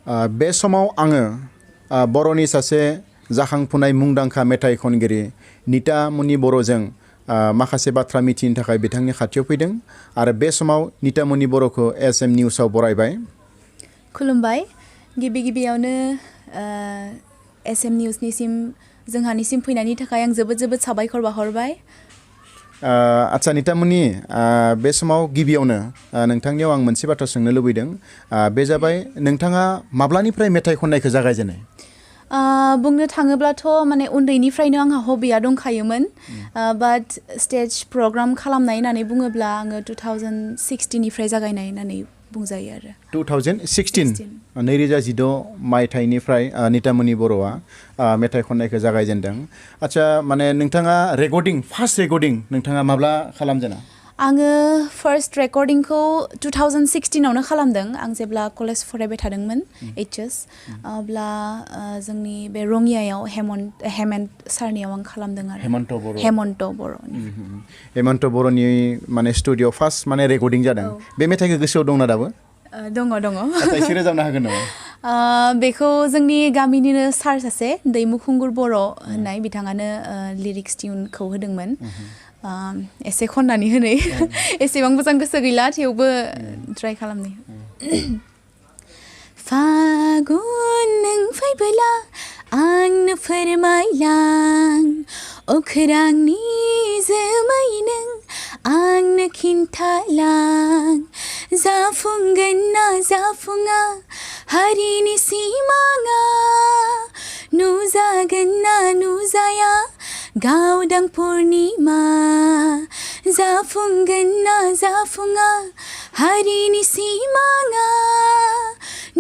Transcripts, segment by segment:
बे समाव आङो बर'नि सासे जाखांफुनाय मुंदांखा मेथाइ खनगिरि नितामनि बर'जों माखासे बाथ्रा मिथिनो थाखाय बिथांनि खाथियाव फैदों आरो बे समाव नितामनि बर'खौ एसएम निउसाव बरायबाय। खुलुमबाय। गिबियावनो एसएम निउसनिसिम जोंहानिसिम फैनायनि थाखाय आं जोबोद साबायखर बावहरबाय। आच्छा नितामनि, बे समाव गिबियावनो नोंथांनियाव आं मोनसे बाथ्रा सोंनो लुबैदों। बे जाबाय नोंथाङा माब्लानिफ्राय मेथाइ खननायखौ जागायजेनाय? बुंनो थाङोब्लाथ' माने उन्दैनिफ्रायनो आंहा हबिया दंखायोमोन। बाट स्टेज प्रग्राम खालामनाय होननानै बुङोब्ला आङो 2016 निफ्राय जागायनाय होननानै बुंजायो आरो। 2016 मायथाइनिफ्राय नितामनि बर'आ मेथाइ खननायखौ जागायजेनदों। आच्छा, माने नोंथाङा फार्स्ट रेकर्डिं नोंथाङा माब्ला खालामजेना? आङो फार्स्ट रेकर्डिंखौ 2016आवनो खालामदों। आं जेब्ला कलेज फरायबाय थादोंमोन HS, अब्ला जोंनि बे रङियायाव हेमन्त सारनियाव आं खालामदों आरो। हेमन्त बर'नि माने स्टुडिअ फार्स्ट माने रेकर्डिं जादों। बे मेथाइखौ गोसोआव दंना दाबो? दङ। एसे रोजाबनो हागोन नामा? बेखौ जोंनि गामिनिनो सार सासे दैमुखुंगुर बर' होननाय बिथाङानो लिरिक्स टिउनखौ होदोंमोन। एसे खननानै होनै एसेबां मोजां गोसो गैला, थेवबो ट्राइ खालामनि। फागुन नों फैबोला आंनो फोरमायलां, अख्रांनि जोमै नों आंनो खिन्थालां, जाफुंगोन ना जाफुङा हारिनि सिमाङा, नुजागोन ना नुजाया गावदां पुर्णिमा, जाफुंगोन ना जाफुङा हारिनि सिमाङा,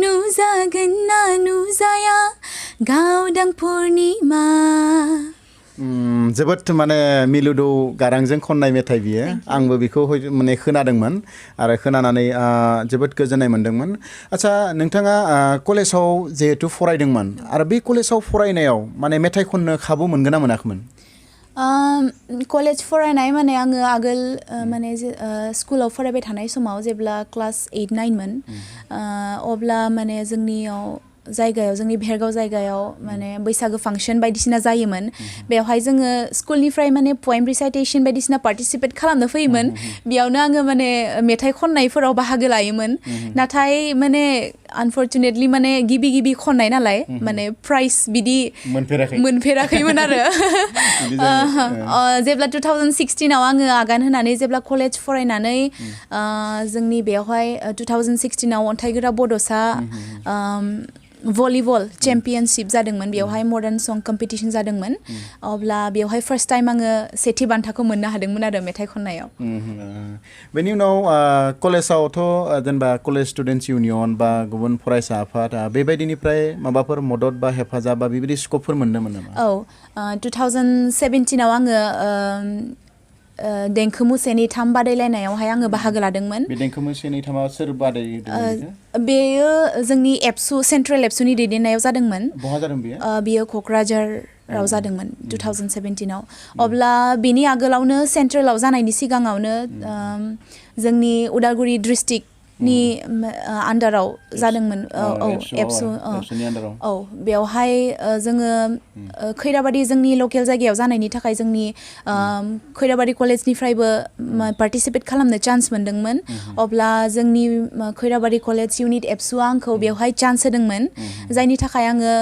नुजागोन ना नुजाया गावदां पुर्णिमा। जोबोद माने मिलौदो गारांजों खननाय मेथाइ बियो। आंबो बेखौ माने खोनादोंमोन आरो खोनानानै जोबोद गोजोननाय मोन्दोंमोन। आच्छा, नोंथाङा कलेजाव जिहेथु फरायदोंमोन आरो बे कलेजाव फरायनायाव माने मेथाइ खननो खाबु मोनगोन ना मोनाखैमोन? कलेज फरायनाय माने आङो आगोल माने स्कुलाव फरायबाय थानाय समाव जेब्ला क्लास 8-9 मोन, अब्ला माने जोंनि भेरगाव जायगायाव माने बैसागो फांसन बायदिसिना जायोमोन। बेवहाय जोङो स्कुलनिफ्राय माने पएम रिसाइटेसन बायदिसिना पार्टिसिपेट खालामनो फैयोमोन। बेयावनो आङो माने मेथाइ खननायफोराव बाहागो लायोमोन। नाथाय माने आनफर्चुनेटलि माने गिबि खननाय नालाय माने प्राइज बिदि मोनफेराखैमोन आरो। जेब्ला 2016आव आङो आगान होनानै जेब्ला कलेज फरायनानै जोंनि बेवहाय 2016आव अन्थाइगोरा बड'सा भलिबल चेम्पियनशिप जादोंमोन। बेवहाय मडार्न सं कम्पिटिसन जादोंमोन। अब्ला बेवहाय फार्स्ट टाइम आङो सेथि बान्थाखौ मोननो हादोंमोन आरो मेथाइ खननायाव। बेनि उनाव कलेजावथ' जेनेबा कलेज स्टुडेन्टस इउनियन बा गुबुन फरायसा आफाद बेबायदिनिफ्राय माबाफोर मदद बा हेफाजाब बा बेबायदि स्कपफोर मोनदोंमोन नामा? औ, 2017आव आङो देंखो मुसेनि 3 बादायलायनायावहाय आङो बाहागो लादोंमोन। बे देंखो मुसेनि 3 सोर बादायदोंमोन? बेयो जोंनि सेन्ट्रेल एबसुनि दैदेननायाव जादोंमोन। बहा जादों बेयो? बियो क'क्राझाराव जादोंमोन 2017आव। अब्ला बेनि आगोलावनो सेन्ट्रेलाव जानायनि सिगाङावनो जोंनि उदालगुरि डिस्ट्रिक्टनि आन्डाराव जादोंमोन। एबसु बेवहाय जोङो खैराबारि जोंनि लकेल जायगायाव जानायनि थाखाय जोंनि खैराबारि कलेजनिफ्रायबो पार्टिसिपेट खालामनो चान्स मोन्दोंमोन। अब्ला जोंनि खैराबारि कलेज इउनिट एबसुआ आंखौ बेवहाय चान्स होदोंमोन, जायनि थाखाय आङो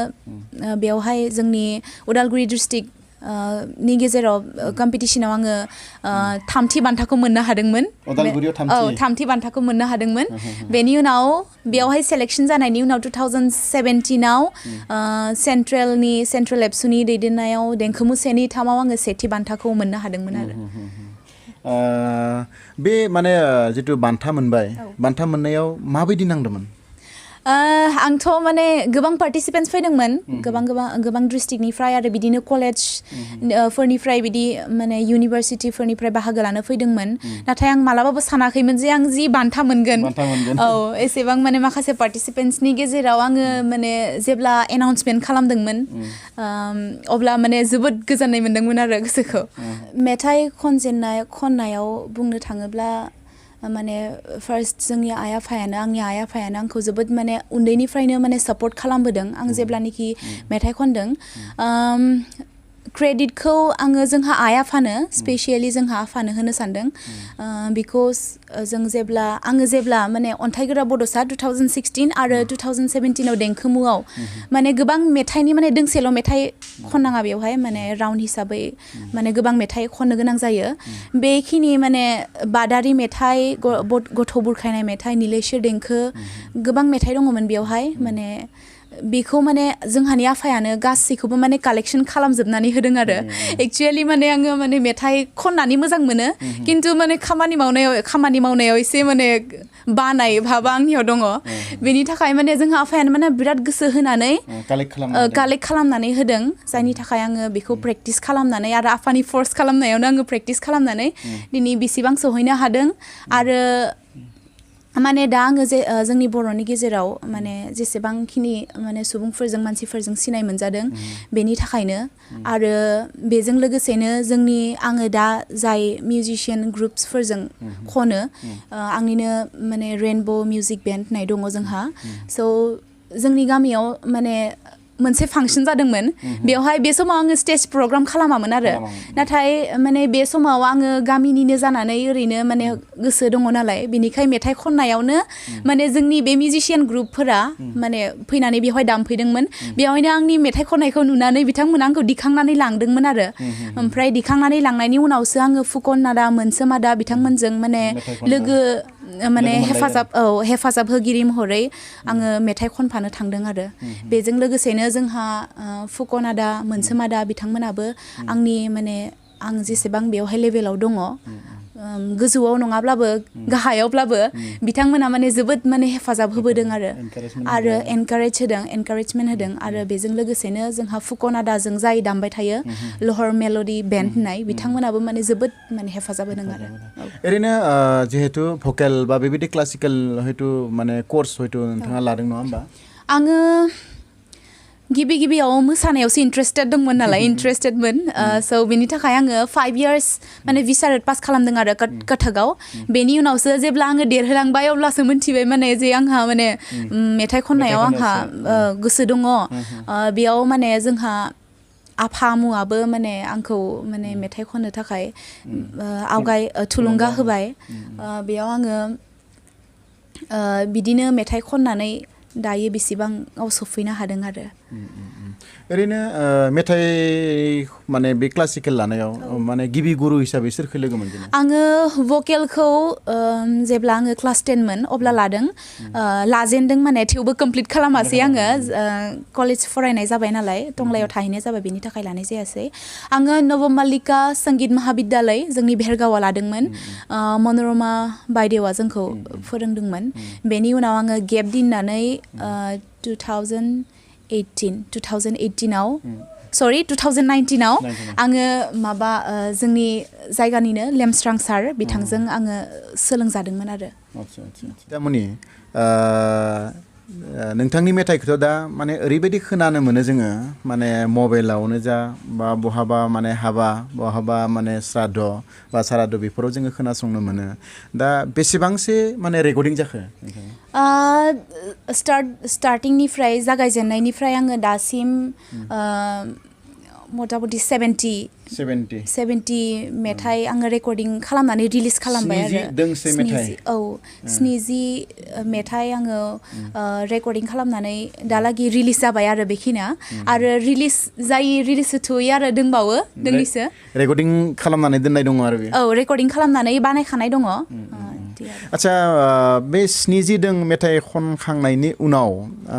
बेवहाय जोंनि उदालगुरि डिस्ट्रिक्ट नि गेजेराव कम्पिटिसनाव आङो 3थि बान्थाखौ मोननो हादोंमोन। थामथि बान्थाखौ मोननो हादोंमोन। बेनि उनाव बेवहाय सेलेक्सन जानायनि उनाव 2017आव सेन्ट्रेल एबसुनि दैदेननायाव देंखो मुसेनि 3आव आङो सेथि बान्थाखौ मोननो हादोंमोन आरो। बे माने जितु बान्था मोनबाय, बान्था मोननायाव माबायदि नांदोंमोन? आंथ' माने गोबां पार्टिसिपेन्ट्स फैदोंमोन, गोबां डिस्ट्रिक्टनिफ्राय आरो बिदिनो कलेज फोरनिफ्राय बिदि माने इउनिभारसिटिफोरनिफ्राय बाहागो लानो फैदोंमोन। नाथाय आं मालाबाबो सानाखैमोन जे आं जि बान्था मोनगोन। औ, एसेबां माने माखासे पार्टिसिपेन्ट्सनि गेजेराव आङो माने जेब्ला एनाउन्समेन्ट खालामदोंमोन, अब्ला माने जोबोद गोजोननाय मोन्दोंमोन आरो गोसोखौ। मेथाइ खननायाव बुंनो थाङोब्ला माने फार्स्ट जोंनि आइ आफायानो आंनि आइ आफायानो आंखौ जोबोद माने उन्दैनिफ्रायनो माने सापर्ट खालामबोदों आं जेब्लानोखि मेथाइ खनदों क्रेडिटखौ आङो जोंहा आइ आफानो स्पेसियेलि जोंहा आफानो होनो सानदों बिकज आङो जेब्ला माने अन्थाइगोरा बड'सा 2016 आरो 2017आव देंखोमुआव माने गोबां मेथाइनि माने दोंसेल' मेथाइ खननाङा बेवहाय माने राउन्ड हिसाबै माने गोबां मेथाइ खननो गोनां जायो बेखिनि माने बादारि मेथाइ गथ' बुरखायनाय मेथाइ नीलेश्वर देंखो गोबां मेथाइ दङमोन बेवहाय माने बेखौ माने जोंहानि आफायानो गासैखौबो माने कालेक्सन खालामजोबनानै होदों आरो एक्चुअली माने आङो माने मेथाइ खननानै मोजां मोनो खिन्थु माने खामानि मावनायाव एसे माने बानाय भाबा आंनियाव दङ बेनि थाखाय माने जोंहा आफायानो माने बिराद गोसो होनानै कालेक्ट खालामनानै होदों जायनि थाखाय आङो बेखौ प्रेक्टिस खालामनानै आरो आफानि फर्स खालामनायावनो आङो प्रेक्टिस खालामनानै दिनै बेसेबां सहैनो हादों आरो माने दा आङो जोंनि बर'नि गेजेराव माने जेसेबांखिनि माने सुबुंफोरजों मानसिफोरजों सिनाय मोनजादों बेनि थाखायनो आरो बेजों लोगोसेनो आङो दा जाय मिउजिशियान ग्रुप्सफोरजों खनो आंनिनो माने रेनब' मिउजिक बेन्ड होननाय दङ जोंहा स' जोंनि गामियाव माने मोनसे फांसन जादोंमोन बेवहाय बे समाव आङो स्टेज प्रग्राम खालामामोन आरो नाथाय माने बे समाव आङो गामिनिनो जानानै ओरैनो माने गोसो दङ नालाय बेनिखाय मेथाइ खननायावनो माने जोंनि बे मिउजिशियान ग्रुपफोरा माने फैनानै बेवहाय दामफैदोंमोन बेवहायनो आंनि मेथाइ खननायखौ नुनानै बिथांमोना आंखौ दिखांनानै लांदोंमोन आरो ओमफ्राय दिखांनानै लांनायनि उनावसो आङो फुकन नादा मोनसोम आदा बिथांमोनजों माने लोगो माने हेफाजाब होगिरि महरै आङो मेथाइ खनफानो थांदों आरो बेजों लोगोसेनो जोंहा फुकन आदा मोनसोम आदा बिथांमोनाबो आंनि माने आं जेसेबां बेवहाय लेभेलाव दङ गोजौआव नङाब्लाबो गाहायावब्लाबो बिथांमोना माने जोबोद माने हेफाजाब होबोदों आरो एनकारेजमेन्ट होदों आरो बेजों लोगोसेनो जोंहा फुकन आदाजों जाय दामबाय थायो लहर मेल'डि बेन्ड होननाय बिथांमोनाबो माने जोबोद माने हेफाजाब होदों आरो ओरैनो जिहेतु भकेल बा बेबायदि क्लासिकेल हयतो माने कर्स हयतो नोंथाङा लादों नङा होमबा आङो गिबियाव मोसानायावसो इन्टारेस्टेडमोन स' बेनि थाखाय आङो 5 years माने भिसारेट पास खालामदों आरो कथकआव बेनि उनावसो जेब्ला आङो देरहोलांबाय अब्लासो मोनथिबाय माने जे आंहा माने मेथाइ खननायाव आंहा गोसो दङ बेयाव माने जोंहा आफामुआबो माने आंखौ माने मेथाइ खननो थाखाय थुलुंगा होबाय बेयाव आङो बिदिनो मेथाइ खननानै दायो बेसेबाङाव सफैनो हादों आरो ओरैनो मेथाइ माने बे क्लासिकेल लानायाव माने गिबि गुरु हिसाबै सोरखौ लोगो मोनजेनो आङो भकेलखौ जेब्ला आङो क्लास 10 मोन अब्ला लाजेनदों माने थेवबो कमप्लिट खालामासै आङो कलेज फरायनाय जाबाय नालाय टंलायाव थाहैनाय जाबाय बेनि थाखाय लानाय जायासै आङो नवमालिका संगीत महाविद्यालय जोंनि भेरगावआव लादोंमोन मनरमा बायदेवा जोंखौ फोरोंदोंमोन बेनि उनाव आङो गेप दोननानै 2019आव आङो जोंनि जायगानिनो लेमस्रां सार बिथांजों आङो सोलोंजादोंमोन आरो नितामनि नोंथांनि मेथाइखौथ' दा माने ओरैबायदि खोनानो मोनो जोङो माने मबाइलावनो जा बा बहाबा माने हाबा बहाबा माने श्राद्ध बा साराद्ध बेफोराव जोङो खोनासंनो मोनो दा बेसेबांसो माने रेकर्डिं जाखो स्टार्टिंनिफ्राय जागायजेननायनिफ्राय आङो दासिम मथा-मथि 70 मेथाइ आङो रेकर्डिं खालामनानै रिलिज खालामबाय आरो 70 मेथाइ आङो रेकर्डिं खालामनानै दालागि रिलिज जाबाय आरो बेखिनिया आरो रिलिज होथ'यो आरो दंबावो दोंनैसो रेकर्डिं खालामनानै दोननाय दङ आरो रेकर्डिं खालामनानै बानायखानाय दङ आच्छा बे 70 दों मेथाइ खनखांनायनि उनाव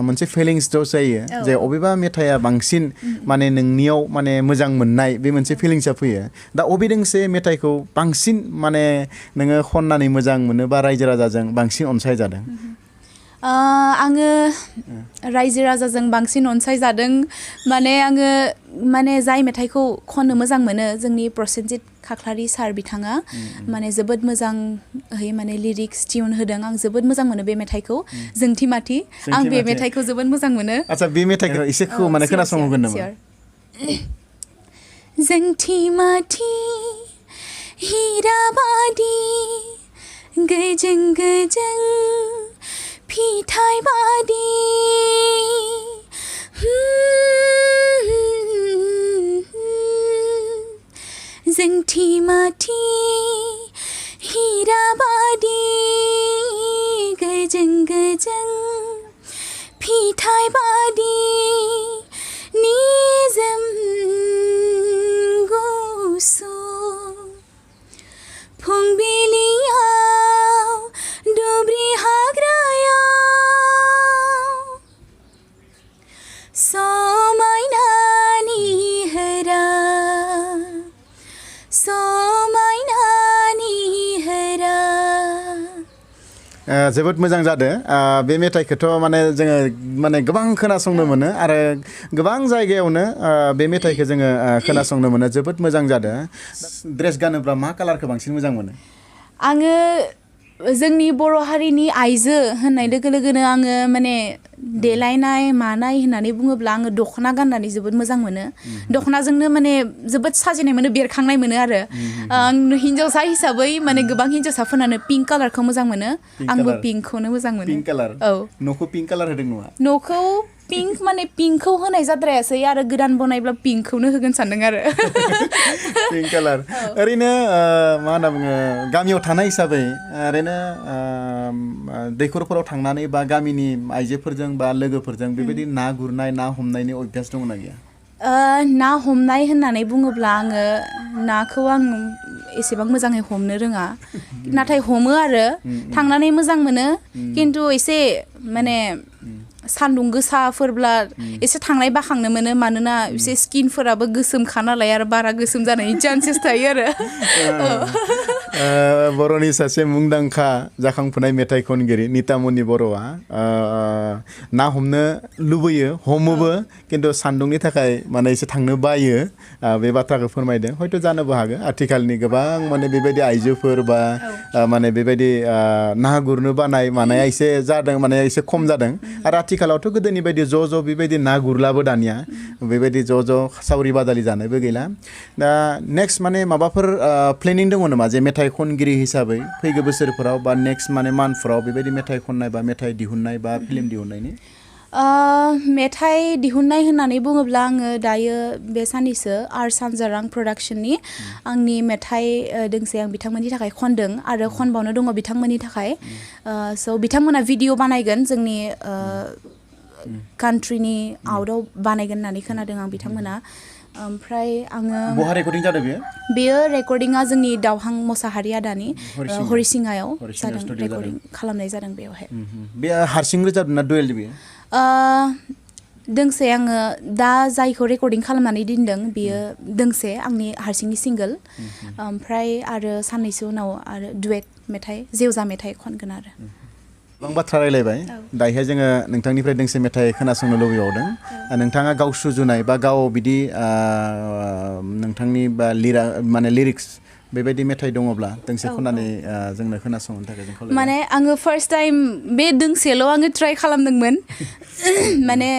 मोनसे फिलिंसथ' जायो जे अबेबा मेथाइया बांसिन माने नोंनियाव माने मोजां मोननाय बे मोनसे फिलिंसा फैयो दा अबे दोंसे मेथाइखौ बांसिन माने नोङो खननानै मोजां मोनो बा रायजो राजाजों बांसिन अनसायजादों आङो रायजो राजाजों बांसिन अनसायजादों आङो जाय मेथाइखौ खननो मोजां मोनो जोंनि प्रसेनजित खाख्लारि सार बिथाङा माने जोबोद मोजांहै माने लिरिक्स टिउन होदों आं जोबोद मोजां मोनो बे मेथाइखौ जोंथि माथि आं बे मेथाइखौ जोबोद मोजां मोनो आच्छा बे मेथाइखौ एसेखौ माने खोनासंगोन नामा जोंथि माथि हिरा बादि गोजों गोजों फिथाइ बादि जोंथि माथि हीरा बादि गोजों गोजों फिथाइ बादि निजोम गुसु फुंबिलियाव दुब्रि हाग्रायाव समायनानि होरा जोबोद मोजां जादों बे मेथाइखौथ' माने जोङो माने गोबां खोनासंनो मोनो आरो गोबां जायगायावनो बे मेथाइखौ जोङो खोनासंनो मोनो जोबोद मोजां जादों ड्रेस गानोब्ला मा कालारखौ बांसिन मोजां मोनो आङो जोंनि बर' हारिनि आइजो होननाय लोगो लोगोनो आङो माने देलायनाय मानाय होननानै बुङोब्ला आङो दख'ना गाननानै जोबोद मोजां मोनो दख'नाजोंनो माने जोबोद साजिनाय मोनो बेरखांनाय मोनो आरो आं हिन्जावसा हिसाबै माने गोबां हिन्जावसाफोरानो पिंक कालारखौ मोजां मोनो आंबो पिंकखौनो मोजां मोनो पिंक कालार औ न'खौ पिंक कालार होदों नङा न'खौ पिंक माने पिंकखौ होनाय जाद्रायासै आरो गोदान बनायब्ला पिंकखौनो होगोन सानदों आरो पिंक कालार ओरैनो मा होनना बुङो गामियाव थानाय हिसाबै ओरैनो दैखरफोराव थांनानै बा गामिनि आइजोफोरजों बा लोगोफोरजों बेबायदि ना गुरनाय ना हमनायनि अभ्यास दंना गैया ना हमनाय होननानै बुङोब्ला आङो नाखौ आं एसेबां मोजाङै हमनो रोङा नाथाय हमो आरो थांनानै मोजां मोनो खिन्थु एसे माने सान्दुं गोसाफोरब्ला एसे थांनाय बाखांनो मोनो मानोना एसे स्किनफोराबो गोसोमखा नालाय आरो बारा गोसोम जानायनि चान्सेस थायो आरो बर'नि सासे मुंदांखा जाखांफुनाय मेथाइ खनगिरि नितामनि बर'आ ना हमनो लुबैयो हमोबो खिन्थु सान्दुंनि थाखाय माने एसे थांनो बायो बे बाथ्राखौ फोरमायदों हयथ' जानोबो हागौ आथिखालनि गोबां माने बेबायदि आइजोफोर बा माने बेबायदि ना गुरनो बानाय मानाया एसे जादों माने एसे खम जादों आरो आथिखालावथ' गोदोनि बायदि ज' बेबायदि ना गुरलाबो दानिया बेबायदि ज' सावरि बादालि जानायबो गैला दा नेक्स्ट माने माबाफोर प्लेनिं दङ नामा जे मेथाइ खनगिरि हिसाबै फैगौ बोसोरफोराव बा नेक्स्ट माने मान्थफोराव बेबायदि मेथाइ खननाय बा मेथाइ दिहुननाय बा फिल्म दिहुननायनि मेथाइ दिहुननाय होननानै बुङोब्ला आङो दायो बे साननैसो आर सानजारां प्रडाक्शननि आंनि मेथाइ दोंसे आं बिथांमोननि थाखाय खनदों आरो खनबावनो दङ बिथांमोननि थाखाय स' बिथांमोना भिडिअ बानायगोन जोंनि कान्ट्रिनि आउटआव बानायगोन होननानै खोनादों आं बिथांमोना ओमफ्राय आङो बहा रेकर्डिं जादों बेयो रेकर्डिंआ जोंनि दावहां मोसाहारि आदानि हरिसिङायाव जादों रेकर्डिं खालामनाय जादों बेवहाय बे हारसिं रोजाबदों ना दुएल बेयो दोंसे आङो दा जायखौ रेकर्डिं खालामनानै दोनदों बेयो दोंसे आंनि हारसिंनि सिंगोल ओमफ्राय आरो साननैसो उनाव आरो डुएट मेथाइ जेवजा मेथाइ खनगोन आरो गोबां बाथ्रा रायलायबाय दायोहाय जोङो नोंथांनिफ्राय दोंसे मेथाइ खोनासंनो लुबैबावदों नोंथाङा गाव सुजुनाय बा गाव बिदि नोंथांनि बा माने लिरिक्स बेबायदि मेथाइ दङब्ला दोंसे खननानै जोंनो खोनासंनो थाखाय जों खावलायबाय माने आङो फार्स्ट टाइम बे दोंसेल' आङो ट्राइ खालामदोंमोन माने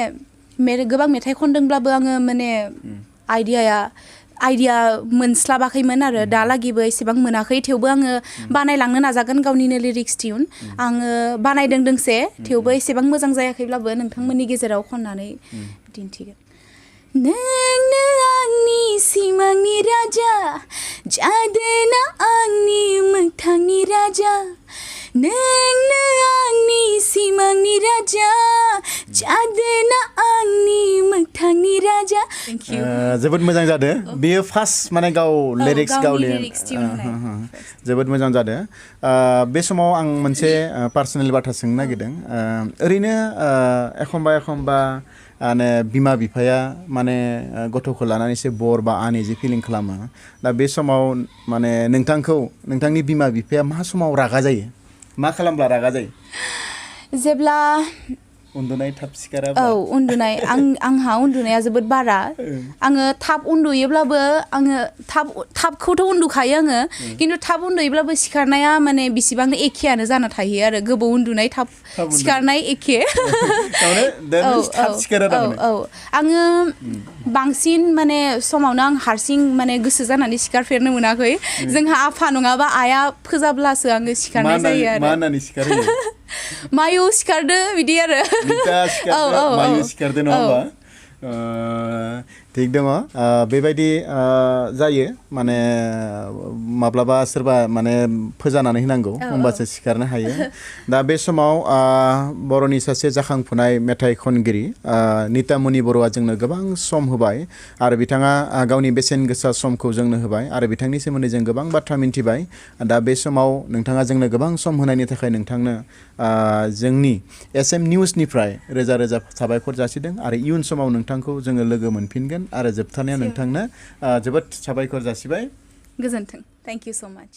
गोबां मेथाइ खनदोंब्लाबो आङो माने आइडिया मोनस्लाबाखैमोन आरो दालागिबो एसेबां मोनाखै थेवबो आङो बानायलांनो नाजागोन गावनिनो लिरिक्स टिउन आङो बानायदों दोंसे थेवबो एसेबां मोजां जायाखैब्लाबो नोंथांमोननि गेजेराव खननानै दिन्थिगोन नोंनो आंनि सिमांनि राजा जादोना आंनि मोगथांनि राजा नोंनो आंनि सिमांनि राजा जादोना आंनि मोगथांनि राजा जोबोद मोजां जादों बेयो फार्स्ट माने गाव लिरिक्स गावनि जोबोद मोजां जादों बे समाव आं मोनसे पार्सनेल बाथ्रा सोंनो नागिरदों ओरैनो एखमबा माने बिमा बिफाया माने गथ'खौ लानानै एसे बर बा आनइजि फिलिं खालामो दा बे समाव माने नोंथांनि बिमा बिफाया मा समाव रागा जायो मा खालामब्ला रागा जायो जेब्ला उन्दुनाय थाब सिखाराबा औ उन्दुनाय आंहा उन्दुनाया जोबोद बारा आङो थाब उन्दुयोब्लाबो आङो थाबखौथ' उन्दुखायो आङो खिन्थु थाब उन्दुयोब्लाबो सिखारनाया माने बिसिबां एखेयानो जाना थायो आरो गोबाव उन्दुनाय थाब सिखारनाय एखे थाब सिखारा औ आङो बांसिन माने समावनो आं हारसिं माने गोसो जानानै सिखारफेरनो मोनाखै जोंहा आफा नङाबा आइया फोजाब्लासो आङो सिखारनाय जायो आरो मा होननानै सिखारो मायु सिखारदो बिदि आरो मायु सिखारदो नङा होमबा थिग दङ बेबायदि जायो माने माब्लाबा सोरबा माने फोजानानै होनांगौ होमबासो सिखारनो हायो दा बे समाव बर'नि सासे जाखांफुनाय मेथाइ खनगिरि नितामनि बर'आ जोंनो गोबां सम होबाय आरो बिथाङा गावनि बेसेन गोसा समखौ जोंनो होबाय आरो बिथांनि सोमोन्दै जों गोबां बाथ्रा मिन्थिबाय दा बे समाव नोंथाङा जोंनो गोबां सम होनायनि थाखाय नोंथांनो जोंनि SM निउसनिफ्राय रोजा रोजा साबायखर जासिदों आरो इयुन समाव नोंथांखौ जोङो लोगो मोनफिनगोन आरो जोबथारनायाव नोंथांनो जोबोद साबायखर जासिबाय गोजोन्थों थेंक इउ सो माच